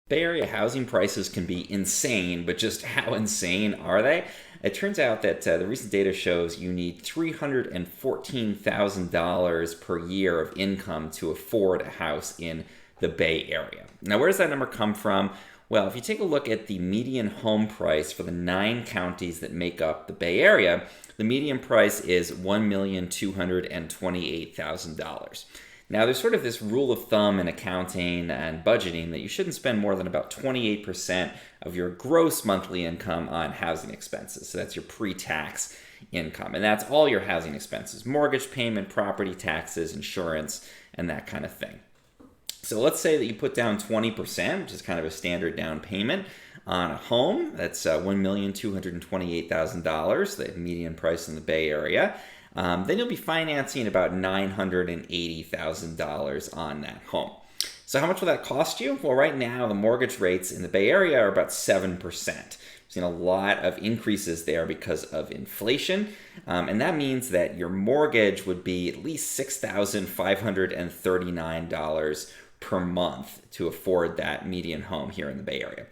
Bay Area housing prices can be insane, but just how insane are they? It turns out that the recent data shows you need $314,000 per year of income to afford a house in the Bay Area. Now, where does that number come from? Well, if you take a look at the median home price for the 9 counties that make up the Bay Area, the median price is $1,228,000. Now, there's sort of this rule of thumb in accounting and budgeting that you shouldn't spend more than about 28% of your gross monthly income on housing expenses. So that's your pre-tax income. And that's all your housing expenses: mortgage payment, property taxes, insurance, and that kind of thing. So let's say that you put down 20%, which is kind of a standard down payment on a home. That's $1,228,000, the median price in the Bay Area. Then you'll be financing about $980,000 on that home. So how much will that cost you? Well, right now, the mortgage rates in the Bay Area are about 7%. We've seen a lot of increases there because of inflation. And that means that your mortgage would be at least $6,539 per month to afford that median home here in the Bay Area.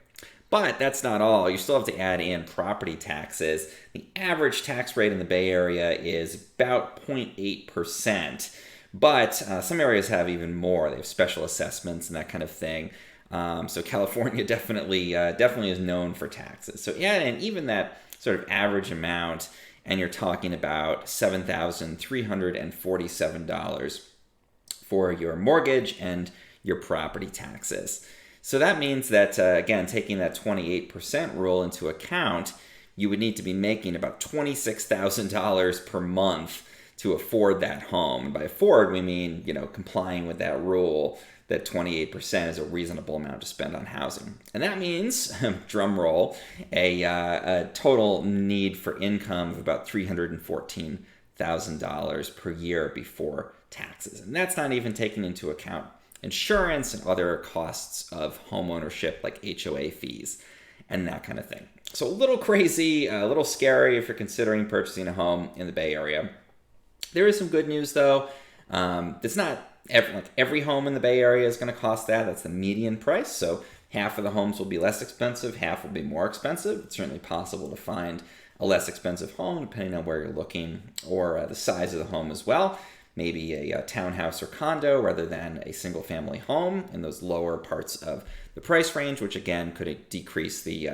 But that's not all. You still have to add in property taxes. The average tax rate in the Bay Area is about 0.8%. But some areas have even more. They have special assessments and that kind of thing. So California definitely is known for taxes. So add in even that sort of average amount, and you're talking about $7,347 for your mortgage and your property taxes. So that means that, again, taking that 28% rule into account, you would need to be making about $26,000 per month to afford that home. And by afford, we mean, complying with that rule that 28% is a reasonable amount to spend on housing. And that means, drum roll, a total need for income of about $314,000 per year before taxes. And that's not even taking into account insurance and other costs of home ownership like HOA fees and that kind of thing. So a little crazy, a little scary if you're considering purchasing a home in the Bay Area. There is some good news though. It's not every home in the Bay Area is going to cost that. That's the median price. So half of the homes will be less expensive, half will be more expensive. It's certainly possible to find a less expensive home depending on where you're looking, or the size of the home as well. Maybe a townhouse or condo rather than a single family home in those lower parts of the price range, which again could decrease the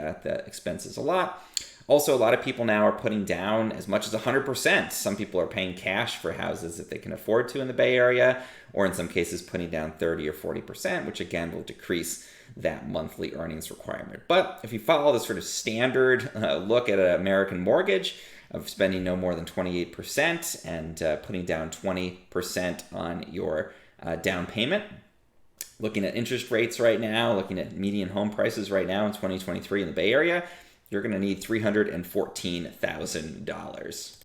expenses a lot. Also, a lot of people now are putting down as much as 100%. Some people are paying cash for houses that they can afford to in the Bay Area, or in some cases putting down 30 or 40%, which again will decrease that monthly earnings requirement. But if you follow the sort of standard look at an American mortgage of spending no more than 28% and putting down 20% on your down payment, looking at interest rates right now, looking at median home prices right now in 2023 in the Bay Area, you're going to need $314,000.